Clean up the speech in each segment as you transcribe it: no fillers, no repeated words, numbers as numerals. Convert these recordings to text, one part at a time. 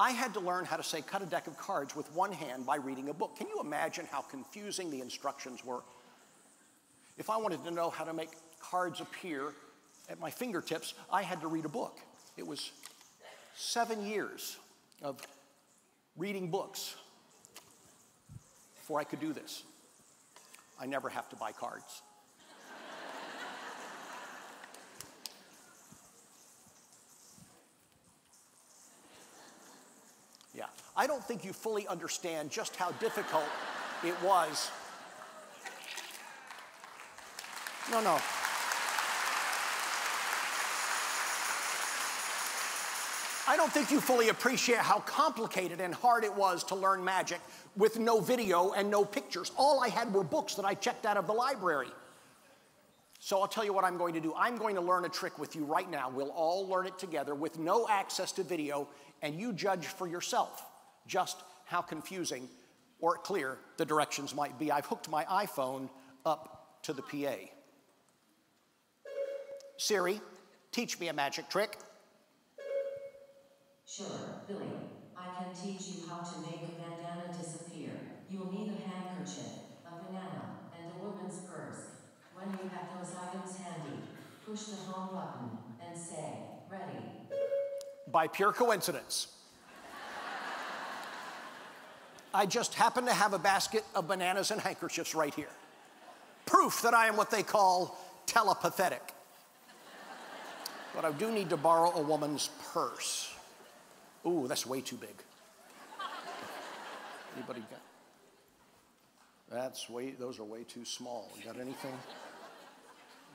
I had to learn how to say cut a deck of cards with one hand by reading a book. Can you imagine how confusing the instructions were? If I wanted to know how to make cards appear at my fingertips, I had to read a book. It was 7 years of reading books before I could do this. I never have to buy cards. Yeah, I don't think you fully understand just how difficult it was. No. I don't think you fully appreciate how complicated and hard it was to learn magic with no video and no pictures. All I had were books that I checked out of the library. So I'll tell you what I'm going to do. I'm going to learn a trick with you right now. We'll all learn it together with no access to video, and you judge for yourself just how confusing or clear the directions might be. I've hooked my iPhone up to the PA. Siri, teach me a magic trick. Sure, Billy. I can teach you how to make a bandana disappear. You'll need a handkerchief, a banana, and a woman's purse. When you have those items handy, push the home button and say, ready. By pure coincidence, I just happen to have a basket of bananas and handkerchiefs right here. Proof that I am what they call telepathetic. But I do need to borrow a woman's purse. Ooh, that's way too big. Anybody got? Those are way too small. You got anything?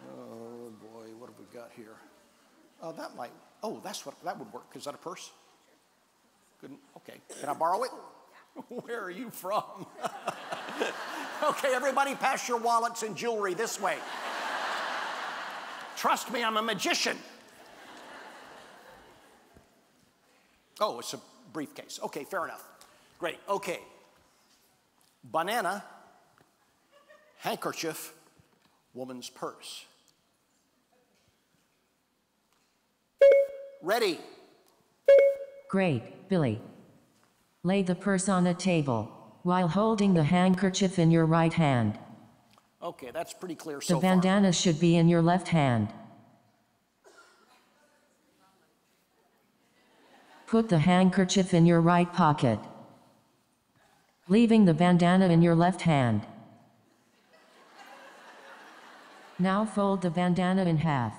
Oh boy, what have we got here? That would work. Is that a purse? Good. Okay, can I borrow it? Where are you from? Okay, everybody pass your wallets and jewelry this way. Trust me, I'm a magician. Oh, it's a briefcase. Okay, fair enough. Great, okay. Banana, handkerchief, woman's purse. Ready. Great, Billy. Lay the purse on a table while holding the handkerchief in your right hand. Okay, that's pretty clear so far. The bandana should be in your left hand. Put the handkerchief in your right pocket, leaving the bandana in your left hand. Now fold the bandana in half.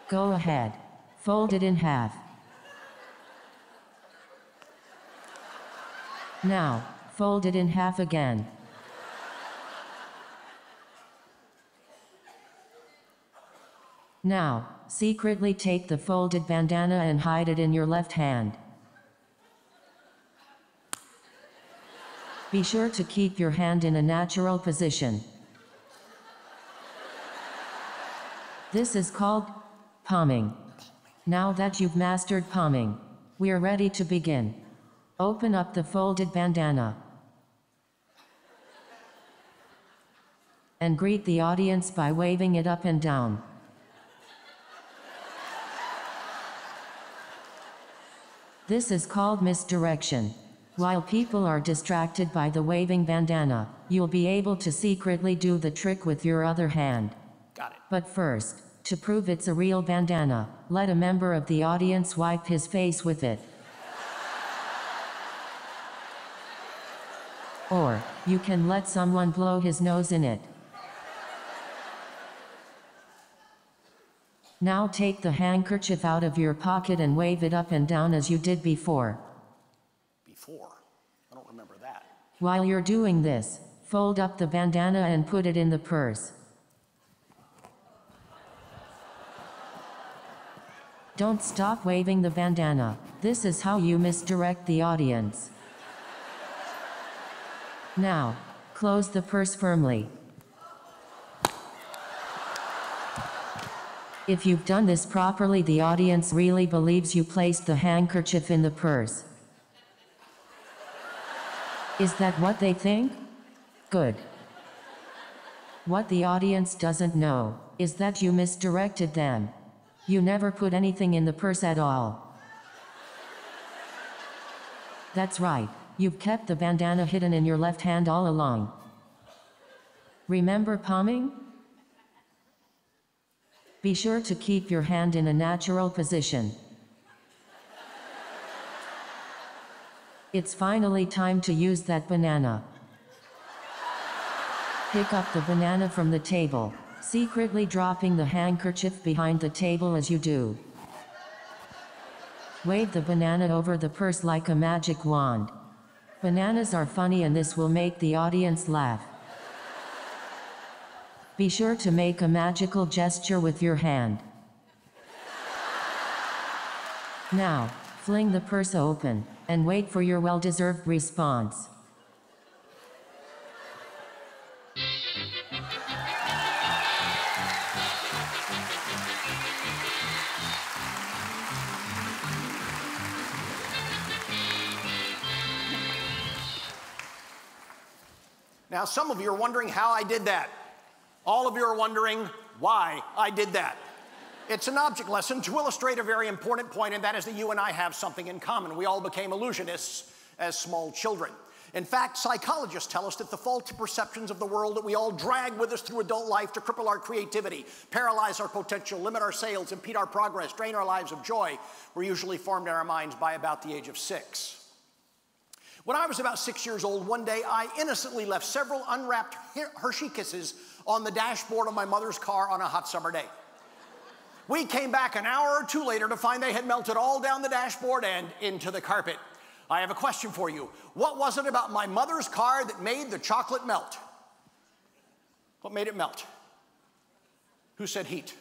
Go ahead, fold it in half. Now, fold it in half again. Now, secretly take the folded bandana and hide it in your left hand. Be sure to keep your hand in a natural position. This is called palming. Now that you've mastered palming, we're ready to begin. Open up the folded bandana and greet the audience by waving it up and down. This is called misdirection. While people are distracted by the waving bandana, you'll be able to secretly do the trick with your other hand. Got it. But first, to prove it's a real bandana, let a member of the audience wipe his face with it. Or, you can let someone blow his nose in it. Now take the handkerchief out of your pocket and wave it up and down as you did before. Before? I don't remember that. While you're doing this, fold up the bandana and put it in the purse. Don't stop waving the bandana. This is how you misdirect the audience. Now, close the purse firmly. If you've done this properly, the audience really believes you placed the handkerchief in the purse. Is that what they think? Good. What the audience doesn't know is that you misdirected them. You never put anything in the purse at all. That's right. You've kept the bandana hidden in your left hand all along. Remember palming? Be sure to keep your hand in a natural position. It's finally time to use that banana. Pick up the banana from the table, secretly dropping the handkerchief behind the table as you do. Wave the banana over the purse like a magic wand. Bananas are funny and this will make the audience laugh. Be sure to make a magical gesture with your hand. Now, fling the purse open, and wait for your well-deserved response. Now, some of you are wondering how I did that. All of you are wondering why I did that. It's an object lesson to illustrate a very important point, and that is that you and I have something in common. We all became illusionists as small children. In fact, psychologists tell us that the faulty perceptions of the world that we all drag with us through adult life to cripple our creativity, paralyze our potential, limit our sales, impede our progress, drain our lives of joy, were usually formed in our minds by about the age of 6. When I was about 6 years old, one day I innocently left several unwrapped Hershey Kisses on the dashboard of my mother's car on a hot summer day. We came back an hour or two later to find they had melted all down the dashboard and into the carpet. I have a question for you. What was it about my mother's car that made the chocolate melt? What made it melt? Who said heat?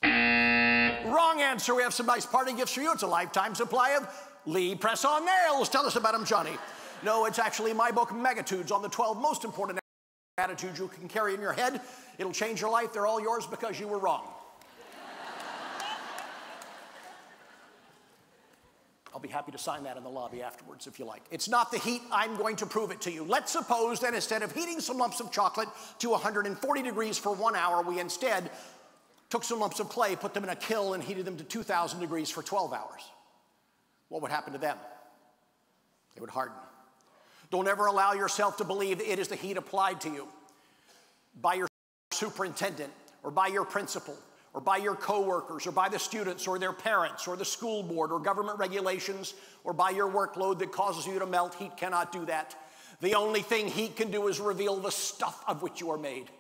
Wrong answer. We have some nice party gifts for you. It's a lifetime supply of Lee press-on nails. Tell us about them, Johnny. No, it's actually my book, Megatudes, on the 12 most important attitudes you can carry in your head. It'll change your life. They're all yours because you were wrong. I'll be happy to sign that in the lobby afterwards if you like. It's not the heat. I'm going to prove it to you. Let's suppose that instead of heating some lumps of chocolate to 140 degrees for 1 hour, we instead took some lumps of clay, put them in a kiln, and heated them to 2,000 degrees for 12 hours. What would happen to them? They would harden. Don't ever allow yourself to believe that it is the heat applied to you by your superintendent or by your principal or by your coworkers or by the students or their parents or the school board or government regulations or by your workload that causes you to melt. Heat cannot do that. The only thing heat can do is reveal the stuff of which you are made.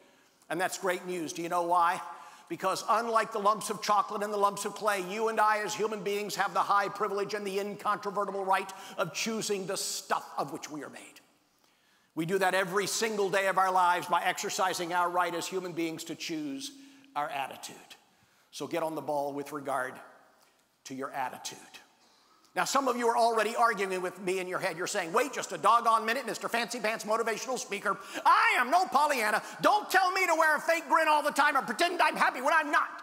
And that's great news. Do you know why? Because unlike the lumps of chocolate and the lumps of clay, you and I as human beings have the high privilege and the incontrovertible right of choosing the stuff of which we are made. We do that every single day of our lives by exercising our right as human beings to choose our attitude. So get on the ball with regard to your attitude. Now, some of you are already arguing with me in your head. You're saying, wait just a doggone minute, Mr. Fancy Pants motivational speaker. I am no Pollyanna. Don't tell me to wear a fake grin all the time or pretend I'm happy when I'm not.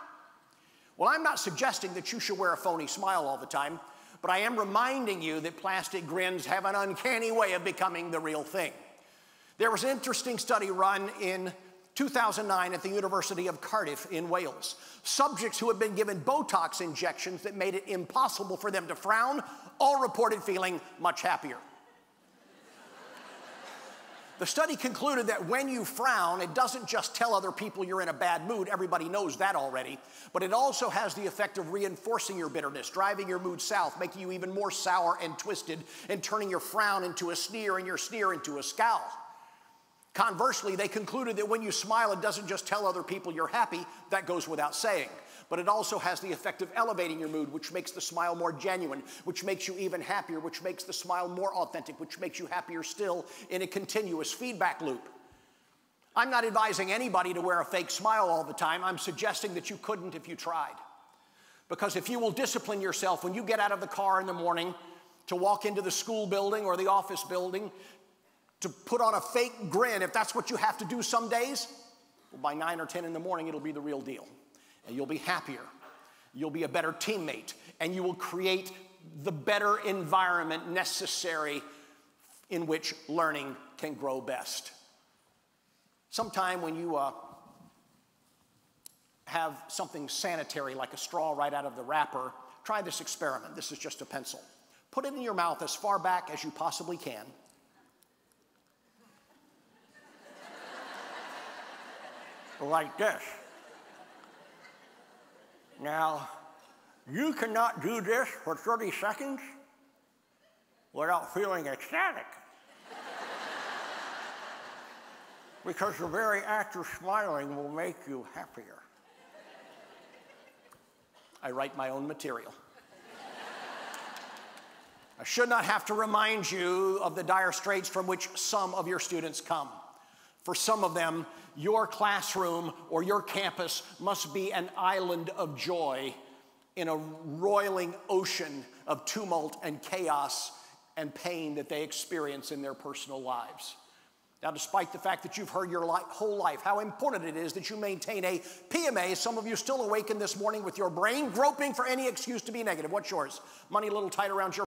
Well, I'm not suggesting that you should wear a phony smile all the time, but I am reminding you that plastic grins have an uncanny way of becoming the real thing. There was an interesting study run in 2009 at the University of Cardiff in Wales. Subjects who had been given Botox injections that made it impossible for them to frown all reported feeling much happier. The study concluded that when you frown, it doesn't just tell other people you're in a bad mood. Everybody knows that already. But it also has the effect of reinforcing your bitterness, driving your mood south, making you even more sour and twisted, and turning your frown into a sneer and your sneer into a scowl. Conversely, they concluded that when you smile, it doesn't just tell other people you're happy. That goes without saying. But it also has the effect of elevating your mood, which makes the smile more genuine, which makes you even happier, which makes the smile more authentic, which makes you happier still in a continuous feedback loop. I'm not advising anybody to wear a fake smile all the time. I'm suggesting that you couldn't if you tried. Because if you will discipline yourself when you get out of the car in the morning to walk into the school building or the office building, to put on a fake grin, if that's what you have to do some days, well, by 9 or 10 in the morning, it'll be the real deal. And you'll be happier. You'll be a better teammate. And you will create the better environment necessary in which learning can grow best. Sometime when you have something sanitary like a straw right out of the wrapper, try this experiment. This is just a pencil. Put it in your mouth as far back as you possibly can. Like this. Now, you cannot do this for 30 seconds without feeling ecstatic. Because the very act of smiling will make you happier. I write my own material. I should not have to remind you of the dire straits from which some of your students come. For some of them, your classroom or your campus must be an island of joy in a roiling ocean of tumult and chaos and pain that they experience in their personal lives. Now, despite the fact that you've heard your whole life how important it is that you maintain a PMA, some of you still awakened this morning with your brain groping for any excuse to be negative. What's yours? Money a little tight around your